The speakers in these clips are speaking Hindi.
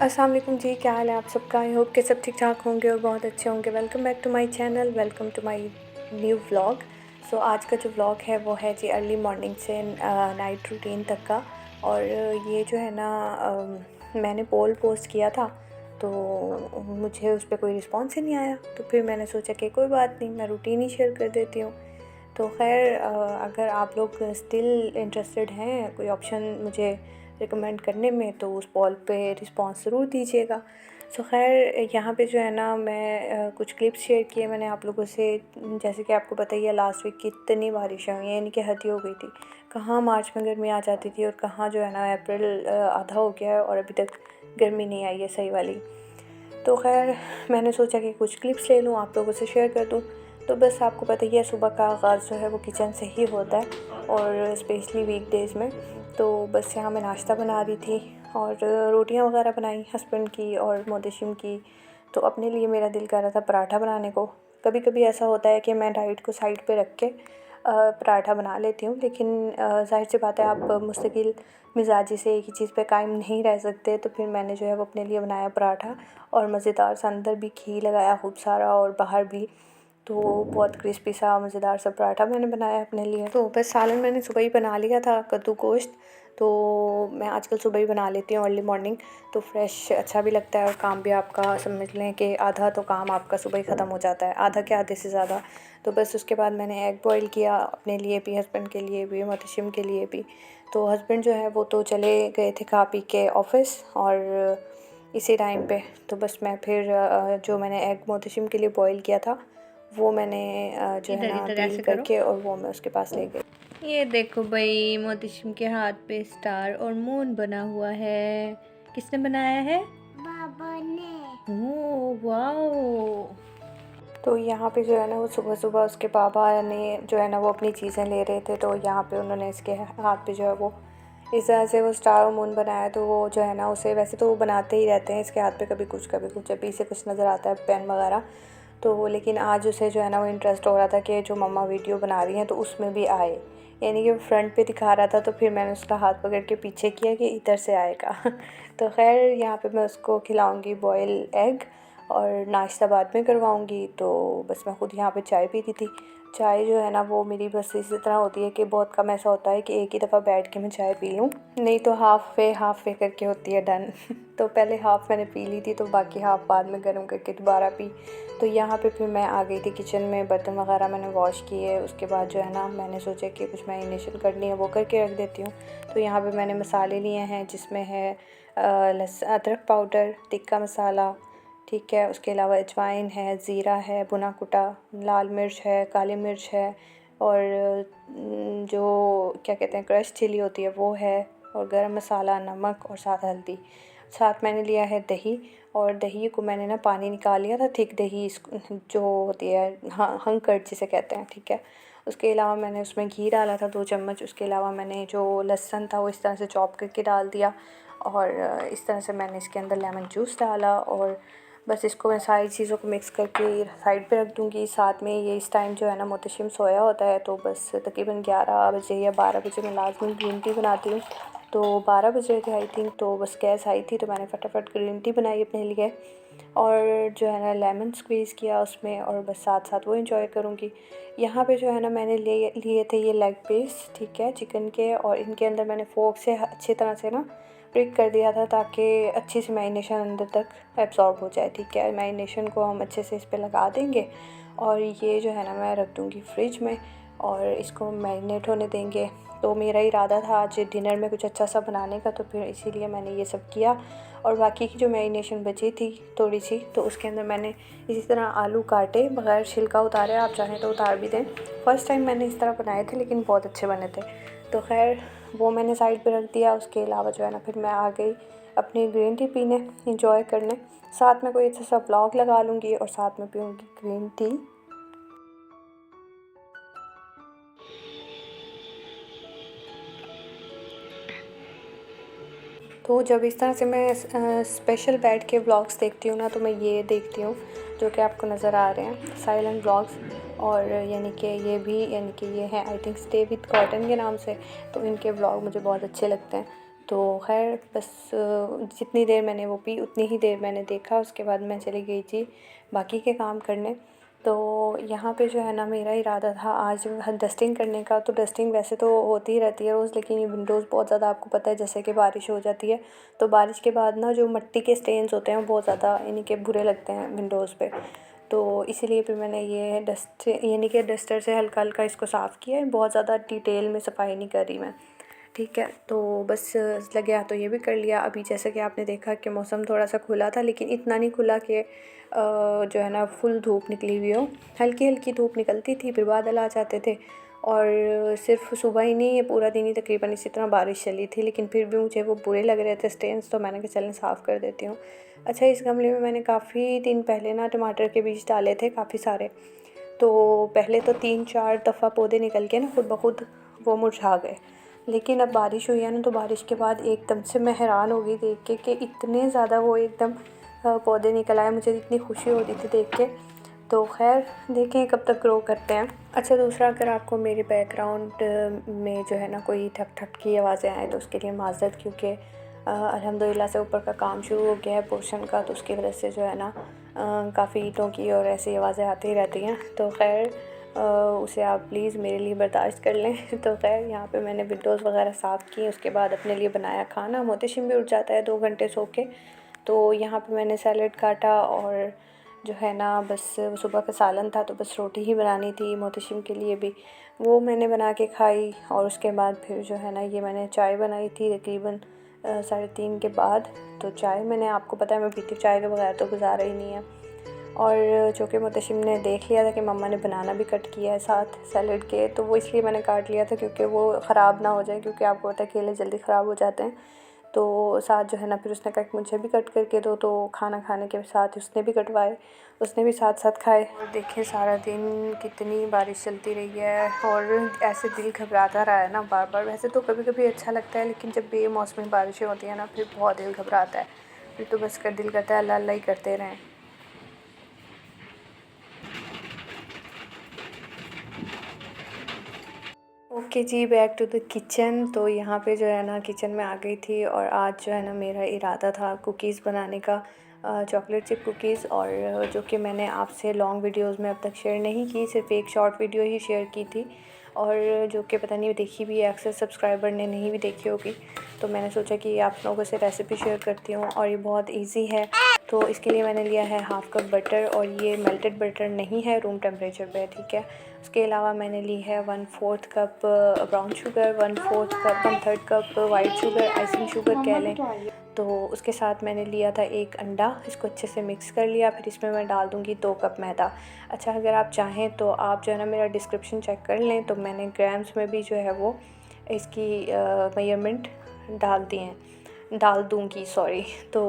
अस्सलाम वालेकुम जी, क्या हाल है आप सबका। आई होप कि सब ठीक ठाक होंगे और बहुत अच्छे होंगे। Welcome back to my channel, welcome to my new vlog. So आज का जो व्लॉग है वो है जी अर्ली मॉर्निंग से नाइट रूटीन तक का। और ये जो है ना मैंने पोल पोस्ट किया था तो मुझे उस पर कोई रिस्पॉन्स ही नहीं आया, तो फिर मैंने सोचा कि कोई बात नहीं, मैं रूटीन ही शेयर कर देती हूँ। तो खैर अगर आप लोग स्टिल इंटरेस्टेड हैं कोई ऑप्शन मुझे रिकमेंड करने में तो उस पोल पे रिस्पॉन्स ज़रूर दीजिएगा। सो खैर यहाँ पे जो है ना मैं कुछ क्लिप्स शेयर किए मैंने आप लोगों से। जैसे कि आपको पता ही है लास्ट वीक कितनी बारिशें हुई हैं, यानी कि हद ही हो गई थी। कहाँ मार्च में गर्मी आ जाती थी और कहाँ जो है ना अप्रैल आधा हो गया है और अभी तक गर्मी नहीं आई है सही वाली। तो खैर मैंने सोचा कि कुछ क्लिप्स ले लूँ आप लोगों से शेयर कर दूँ। तो बस आपको पता ही है सुबह का आगाज़ जो है वो किचन से ही होता है और स्पेशली वीकडेज़ में। तो बस यहाँ मैं नाश्ता बना रही थी और रोटियां वगैरह बनाई हस्बैंड की और मोहतशिम की। तो अपने लिए मेरा दिल कर रहा था पराठा बनाने को। कभी कभी ऐसा होता है कि मैं डाइट को साइड पे रख के पराठा बना लेती हूँ, लेकिन ज़ाहिर सी बात है आप मुस्तकिल मिजाजी से एक ही चीज़ पे कायम नहीं रह सकते। तो फिर मैंने जो है वो अपने लिए बनाया पराठा और मज़ेदार सा, अंदर भी घी लगाया खूब सारा और बाहर भी। तो बहुत क्रिस्पी सा मज़ेदार सा पराठा मैंने बनाया अपने लिए। तो बस सालन मैंने सुबह ही बना लिया था, कद्दू गोश्त। तो मैं आजकल सुबह ही बना लेती हूँ अर्ली मॉर्निंग, तो फ्रेश अच्छा भी लगता है और काम भी आपका समझ लें कि आधा तो काम आपका सुबह ही ख़त्म हो जाता है, आधा के आधे से ज़्यादा। तो बस उसके बाद मैंने एग बॉईल किया अपने लिए भी, हस्बैंड के लिए भी, मोहतशिम के लिए भी। तो हस्बैंड जो है वो तो चले गए थे खा पी के ऑफ़िस और इसी टाइम पे तो बस मैं फिर जो मैंने एग मोहतशिम के लिए बॉईल किया था वो मैंने जो है इधर ना इधर पील ऐसे करो। करके और वो मैं उसके पास ले गई। ये देखो भाई, मोहतशिम के हाथ पे स्टार और मून बना हुआ है। किसने बनाया है? बाबा ने। Oh wow. तो यहाँ पे जो है ना वो सुबह सुबह उसके पापा ने जो है ना वो अपनी चीज़ें ले रहे थे, तो यहाँ पे उन्होंने इसके हाथ पे जो है वो इस तरह से वो स्टार और मून बनाया। तो वो जो है ना उसे वैसे तो वो बनाते ही रहते हैं इसके हाथ पे, कभी कुछ कभी कुछ, अभी से कुछ नज़र आता है पेन वगैरह। तो वो लेकिन आज उसे जो है ना वो इंटरेस्ट हो रहा था कि जो मम्मा वीडियो बना रही हैं तो उसमें भी आए, यानी कि वो फ्रंट पे दिखा रहा था। तो फिर मैंने उसका हाथ पकड़ के पीछे किया कि इधर से आएगा। तो खैर यहाँ पे मैं उसको खिलाऊँगी बॉयल एग और नाश्ता बाद में करवाऊँगी। तो बस मैं ख़ुद यहाँ पे चाय पी रही थी। चाय जो है ना वो मेरी बस इसी तरह होती है कि बहुत कम ऐसा होता है कि एक ही दफ़ा बैठ के मैं चाय पी लूँ, नहीं तो हाफ़ वे करके होती है डन। तो पहले हाफ़ मैंने पी ली थी तो बाकी हाफ़ बाद में गर्म करके दोबारा पी। तो यहाँ पे फिर मैं आ गई थी किचन में, बर्तन वगैरह मैंने वॉश किए। उसके बाद जो है ना मैंने सोचा कि कुछ मैरिनेशन करनी है वो करके रख देती हूँ। तो यहाँ पे मैंने मसाले लिए हैं जिसमें है अदरक पाउडर, टिक्का मसाला, ठीक है, उसके अलावा अजवाइन है, ज़ीरा है भुना कुटा, लाल मिर्च है, काली मिर्च है और जो क्या कहते हैं क्रश चिली होती है वो है, और गरम मसाला, नमक और साथ हल्दी। साथ मैंने लिया है दही, और दही को मैंने ना पानी निकाल लिया था, थिक दही जो होती है, हाँ हंकर्ड जिसे कहते हैं, ठीक है। उसके अलावा मैंने उसमें घी डाला था 2 चम्मच। उसके अलावा मैंने जो लहसुन था वो इस तरह से चॉप करके डाल दिया और इस तरह से मैंने इसके अंदर लेमन जूस डाला और बस इसको मैं सारी चीज़ों को मिक्स करके साइड पे रख दूँगी। साथ में ये इस टाइम जो है ना मोहतशिम सोया होता है, तो बस तकरीबन 11 बजे या 12 बजे मैं लाजमी ग्रीन टी बनाती हूँ। तो 12 बजे थे आई थिंक, तो बस गैस आई थी तो मैंने फटाफट ग्रीन टी बनाई अपने लिए और जो है ना लेमन स्क्वीज़ किया उसमें, और बस साथ साथ वो एंजॉय करूँगी। यहाँ पे जो है ना मैंने लिए थे ये लेग पीस, ठीक है, चिकन के, और इनके अंदर मैंने फोर्क से अच्छी तरह से ना प्रिक कर दिया था ताकि अच्छी सी मैरिनेशन अंदर तक एब्जॉर्ब हो जाए, ठीक है। मैरिनेशन को हम अच्छे से इस पर लगा देंगे और ये जो है ना मैं रख दूँगी फ्रिज में और इसको मैरिनेट होने देंगे। तो मेरा इरादा था आज डिनर में कुछ अच्छा सा बनाने का, तो फिर इसीलिए मैंने ये सब किया। और बाकी की जो मैरिनेशन बची थी थोड़ी सी, तो उसके अंदर मैंने इसी तरह आलू काटे बग़ैर छिलका उतारे, आप चाहें तो उतार भी दें। फ़र्स्ट टाइम मैंने इस तरह बनाए थे लेकिन बहुत अच्छे बने थे। तो खैर वो मैंने साइड पे रख दिया। उसके अलावा जो है ना फिर मैं आ गई अपनी ग्रीन टी पीने, इंजॉय करने। साथ में कोई अच्छा सा व्लॉग लगा लूँगी और साथ में पीऊँगी ग्रीन टी। तो जब इस तरह से मैं स्पेशल बैठ के व्लॉग्स देखती हूँ ना, तो मैं ये देखती हूँ जो कि आपको नज़र आ रहे हैं साइलेंट व्लॉग्स, और यानी कि ये भी, यानी कि ये हैं I think stay with cotton के नाम से। तो इनके व्लॉग मुझे बहुत अच्छे लगते हैं। तो खैर बस जितनी देर मैंने वो पी उतनी ही देर मैंने देखा, उसके बाद मैं चली गई थी बाकी के काम करने। तो यहाँ पे जो है ना मेरा इरादा था आज डस्टिंग करने का। तो डस्टिंग वैसे तो होती ही रहती है रोज़, लेकिन ये विंडोज़ बहुत ज़्यादा, आपको पता है जैसे कि बारिश हो जाती है तो बारिश के बाद ना जो मिट्टी के स्टेन्स होते हैं वो बहुत ज़्यादा यानी कि बुरे लगते हैं विंडोज़ पे। तो इसीलिए फिर मैंने ये डस्ट यानी कि डस्टर से हल्का हल्का इसको साफ़ किया है, बहुत ज़्यादा डिटेल में सफाई नहीं कर रही मैं, ठीक है। तो बस लगे हाथ तो ये भी कर लिया। अभी जैसे कि आपने देखा कि मौसम थोड़ा सा खुला था, लेकिन इतना नहीं खुला कि जो है ना फुल धूप निकली हुई हो। हल्की हल्की धूप निकलती थी, फिर बादल आ जाते थे, और सिर्फ सुबह ही नहीं, ये पूरा दिन ही तकरीबन इसी तरह बारिश चली थी। लेकिन फिर भी मुझे वो बुरे लग रहे थे स्टेन्स, तो मैंने कहा चलें साफ़ कर देती हूँ। अच्छा, इस गमले में मैंने काफ़ी दिन पहले ना टमाटर के बीज डाले थे काफ़ी सारे। तो पहले तो 3-4 दफ़ा पौधे निकल के ना खुद ब खुद वो मुरझा गए। लेकिन अब बारिश हुई है ना, तो बारिश के बाद एकदम से मैं हैरान हो गई देख के कि इतने ज़्यादा वो एकदम पौधे निकल आए। मुझे इतनी खुशी हो रही थी देख के। तो खैर देखें कब तक ग्रो करते हैं। अच्छा, दूसरा, अगर आपको मेरे बैकग्राउंड में जो है ना कोई ठक ठक की आवाज़ें आए तो उसके लिए माज़रत, क्योंकि अल्हम्दुलिल्लाह से ऊपर का काम शुरू हो गया है पोर्शन का, तो उसकी वजह से जो है ना काफ़ी ईंटों की और ऐसी आवाज़ें आती रहती हैं। तो खैर उसे आप प्लीज़ मेरे लिए बर्दाश्त कर लें। तो खैर यहाँ पे मैंने विंडोज़ वगैरह साफ़ की, उसके बाद अपने लिए बनाया खाना। मोहतशिम भी उठ जाता है 2 घंटे सो के। तो यहाँ पे मैंने सैलेड काटा, और जो है ना बस सुबह का सालन था तो बस रोटी ही बनानी थी मोहतशिम के लिए भी, वो मैंने बना के खाई। और उसके बाद फिर जो है ना ये मैंने चाय बनाई थी तकरीबन 3:30 के बाद। तो चाय मैंने, आपको पता है मैं पीती चाय के बगैर तो गुजारा ही नहीं है। और जो कि मुहतशिम ने देख लिया था कि मम्मा ने बनाना भी कट किया है साथ सैलेड के, तो वो इसलिए मैंने काट लिया था क्योंकि वो ख़राब ना हो जाए, क्योंकि आपको पता है केले जल्दी ख़राब हो जाते हैं। तो साथ जो है ना फिर उसने कहा कि मुझे भी कट करके दो, तो खाना खाने के साथ उसने भी कटवाए, उसने भी साथ साथ खाए। और देखिए सारा दिन कितनी बारिश चलती रही है, और ऐसे दिल घबराता रहा है ना बार बार। वैसे तो कभी कभी अच्छा लगता है, लेकिन जब बेमौसमी बारिशें होती हैं ना फिर बहुत दिल घबराता है। फिर तो बस कर दिल करता है अल्लाह अल्लाह ही करते रहें। ओके जी, बैक टू द किचन। तो यहाँ पे जो है ना किचन में आ गई थी, और आज जो है ना मेरा इरादा था कुकीज़ बनाने का, चॉकलेट चिप कुकीज़। और जो कि मैंने आपसे लॉन्ग वीडियोस में अब तक शेयर नहीं की, सिर्फ एक शॉर्ट वीडियो ही शेयर की थी, और जो कि पता नहीं देखी भी है, अक्सर सब्सक्राइबर ने नहीं भी देखी होगी। तो मैंने सोचा कि आप लोगों से रेसिपी शेयर करती हूँ, और ये बहुत ईजी है। तो इसके लिए मैंने लिया है 1/2 कप बटर, और ये मेल्टेड बटर नहीं है, रूम टेम्परेचर पे, ठीक है। उसके अलावा मैंने ली है 1/4 cup brown sugar, 1/3 cup white sugar, icing sugar कह लें। तो उसके साथ मैंने लिया था 1 अंडा, इसको अच्छे से मिक्स कर लिया। फिर इसमें मैं डाल दूँगी 2 कप मैदा। अच्छा, अगर आप चाहें तो आप जो है ना मेरा डिस्क्रिप्शन चेक कर लें, तो मैंने ग्राम्स में भी जो है वो इसकी मेजरमेंट डाल दूँगी, सॉरी। तो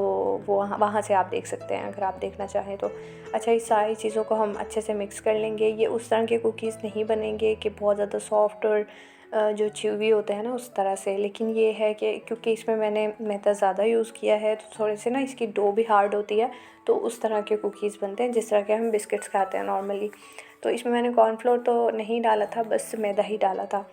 वो वहाँ से आप देख सकते हैं अगर आप देखना चाहें तो। अच्छा, इस सारी चीज़ों को हम अच्छे से मिक्स कर लेंगे। ये उस तरह के कुकीज़ नहीं बनेंगे कि बहुत ज़्यादा सॉफ्ट और जो च्यूवी होते हैं ना उस तरह से, लेकिन ये है कि क्योंकि इसमें मैंने मैदा ज़्यादा यूज़ किया है तो थोड़े से ना इसकी डो भी हार्ड होती है, तो उस तरह के कुकीज़ बनते हैं जिस तरह के हम बिस्किट्स खाते हैं नॉर्मली। तो इसमें मैंने कॉर्नफ्लोर तो नहीं डाला था, बस मैदा ही डाला था।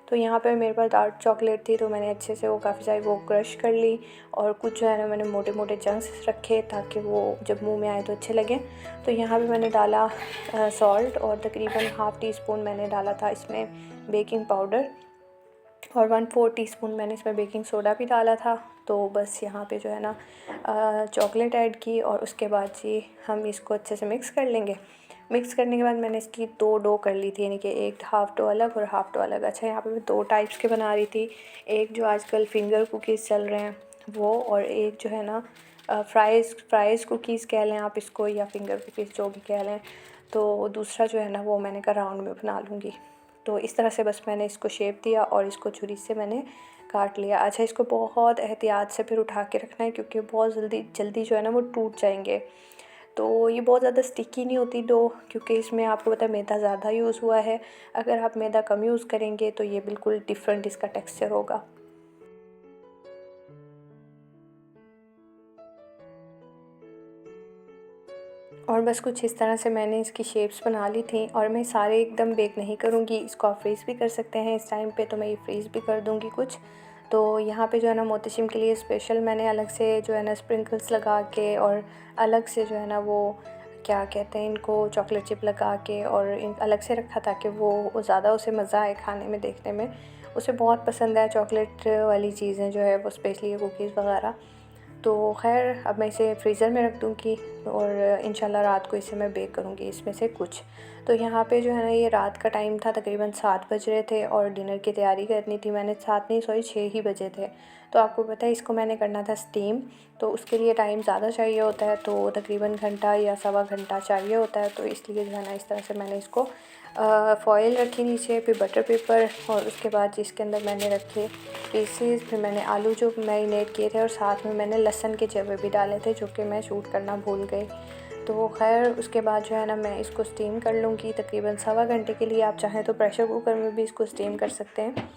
तो यहाँ पे मेरे पास डार्क चॉकलेट थी, तो मैंने अच्छे से वो काफ़ी सारी वो क्रश कर ली, और कुछ जो है ना मैंने मोटे मोटे चंक्स रखे ताकि वो जब मुंह में आए तो अच्छे लगें। तो यहाँ पे मैंने डाला सॉल्ट, और तकरीबन 1/2 टीस्पून मैंने डाला था इसमें बेकिंग पाउडर, और 1/4 टीस्पून मैंने इसमें बेकिंग सोडा भी डाला था। तो बस यहाँ पे जो है ना चॉकलेट ऐड की, और उसके बाद जी हम इसको अच्छे से मिक्स कर लेंगे। मिक्स करने के बाद मैंने इसकी 2 डो कर ली थी, यानी कि एक हाफ़ डो अलग और हाफ़ डो अलग। अच्छा, यहाँ पे मैं 2 टाइप्स के बना रही थी, एक जो आजकल फिंगर कुकीज़ चल रहे हैं वो, और एक जो है ना फ्राइज़ कुकीज़ कह लें आप इसको, या फिंगर कुकीज़ जो भी कह लें। तो दूसरा जो है ना वो मैंने कहा राउंड में बना लूँगी। तो इस तरह से बस मैंने इसको शेप दिया, और इसको छुरी से मैंने काट लिया। अच्छा, इसको बहुत एहतियात से फिर उठा के रखना है, क्योंकि बहुत जल्दी जो है ना वो टूट जाएंगे। तो ये बहुत ज़्यादा स्टिकी नहीं होती डो, क्योंकि इसमें आपको पता है मैदा ज़्यादा यूज़ हुआ है। अगर आप मैदा कम यूज़ करेंगे तो ये बिल्कुल डिफरेंट इसका टेक्सचर होगा। और बस कुछ इस तरह से मैंने इसकी शेप्स बना ली थी, और मैं सारे एकदम बेक नहीं करूँगी, इसको आप फ्रीज़ भी कर सकते हैं इस टाइम पे, तो मैं ये फ्रीज़ भी कर दूँगी कुछ। तो यहाँ पे जो है ना मोहतशिम के लिए स्पेशल मैंने अलग से जो है ना स्प्रिंकल्स लगा के और अलग से जो है ना वो क्या कहते हैं इनको चॉकलेट चिप लगा के और इन अलग से रखा ताकि वो ज़्यादा उसे मज़ा आए खाने में, देखने में उसे बहुत पसंद है चॉकलेट वाली चीज़ें जो है वो, स्पेशली कुकीज़ वगैरह। तो खैर अब मैं इसे फ्रीज़र में रख दूँगी और इंशाल्लाह रात को इसे मैं बेक करूँगी इसमें से कुछ। तो यहाँ पे जो है ना ये रात का टाइम था, तकरीबन 7 बज रहे थे और डिनर की तैयारी करनी थी मैंने। 7 नहीं सॉरी 6 ही बजे थे। तो आपको पता है इसको मैंने करना था स्टीम, तो उसके लिए टाइम ज़्यादा चाहिए होता है, तो तकरीबन घंटा या सवा घंटा चाहिए होता है। तो इसलिए जो है ना इस तरह से मैंने इसको फ़ॉइल रखी नीचे, फिर बटर पेपर और उसके बाद जिसके अंदर मैंने रखे पीसेस, फिर मैंने आलू जो मैरिनेट किए थे और साथ में मैंने लहसुन के जवे भी डाले थे जो कि मैं शूट करना भूल गई। तो खैर उसके बाद जो है ना मैं इसको स्टीम कर लूँगी तकरीबन सवा घंटे के लिए। आप चाहें तो प्रेशर कुकर में भी इसको स्टीम कर सकते हैं।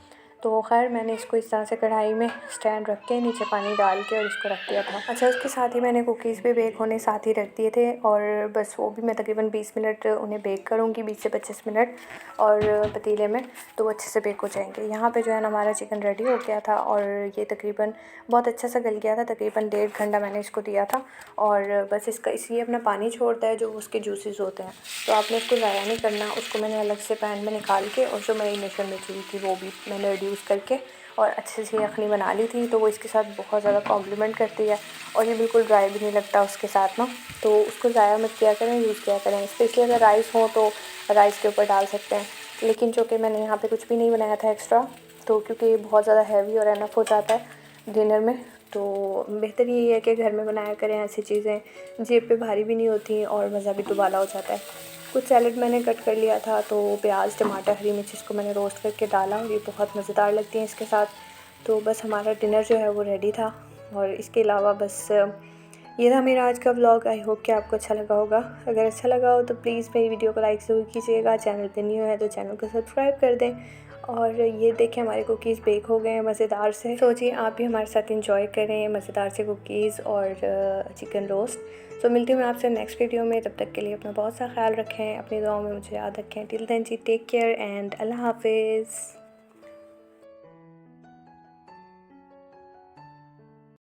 तो खैर मैंने इसको इस तरह से कढ़ाई में स्टैंड रख के नीचे पानी डाल के और इसको रख दिया था। अच्छा, उसके साथ ही मैंने कुकीज़ भी बेक होने साथ ही रख दिए थे और बस वो भी मैं तकरीबन 20 मिनट उन्हें बेक करूँगी, 20 से 25 मिनट, और पतीले में, तो अच्छे से बेक हो जाएंगे। यहाँ पे जो है ना हमारा चिकन रेडी हो गया था और ये तकरीबन बहुत अच्छा सा गल गया था। तकरीबन 1.5 घंटा मैंने इसको दिया था और बस इसका इसलिए अपना पानी छोड़ता है जो उसके जूसेस होते हैं, तो आपने इसको ज़ाया नहीं करना। उसको मैंने अलग से पैन में निकाल के और जो मैरिनेशन में चीज़ थी वो भी मैंने रिड्यूस करके और अच्छे से यखनी बना ली थी। तो वो इसके साथ बहुत ज़्यादा कॉम्प्लीमेंट करती है और ये बिल्कुल ड्राई भी नहीं लगता उसके साथ ना। तो उसको ज़ाया मत किया करें, यूज़ किया करें। स्पेशली अगर राइस हो तो राइस के ऊपर डाल सकते हैं, लेकिन चूँकि मैंने यहाँ पे कुछ भी नहीं बनाया था एक्स्ट्रा, तो क्योंकि ये बहुत ज़्यादा हैवी और एनफ हो जाता है डिनर में, तो बेहतर यही है कि घर में बनाया करें ऐसी चीज़ें, जेब पे भारी भी नहीं होती और मज़ा भी दुबाला हो जाता है। कुछ सैलड मैंने कट कर लिया था, तो प्याज, टमाटर, हरी मिर्च इसको मैंने रोस्ट करके डाला और ये बहुत मज़ेदार लगती हैं इसके साथ। तो बस हमारा डिनर जो है वो रेडी था और इसके अलावा बस ये था मेरा आज का व्लॉग। आई होप कि आपको अच्छा लगा होगा। अगर अच्छा लगा हो तो प्लीज़ मेरी वीडियो को लाइक ज़रूर कीजिएगा। चैनल पे न्यू है तो चैनल को सब्सक्राइब कर दें। और ये देखें हमारे कुकीज़ बेक हो गए हैं मज़ेदार से। सोचिए आप भी हमारे साथ इंजॉय करें मज़ेदार से कुकीज़ और चिकन रोस्ट। तो मिलती हूँ मैं आपसे नेक्स्ट वीडियो में। तब तक के लिए अपना बहुत सा ख्याल रखें, अपनी दुआओं में मुझे याद रखें। टिल देन जी टेक केयर एंड अल्लाह हाफिज़।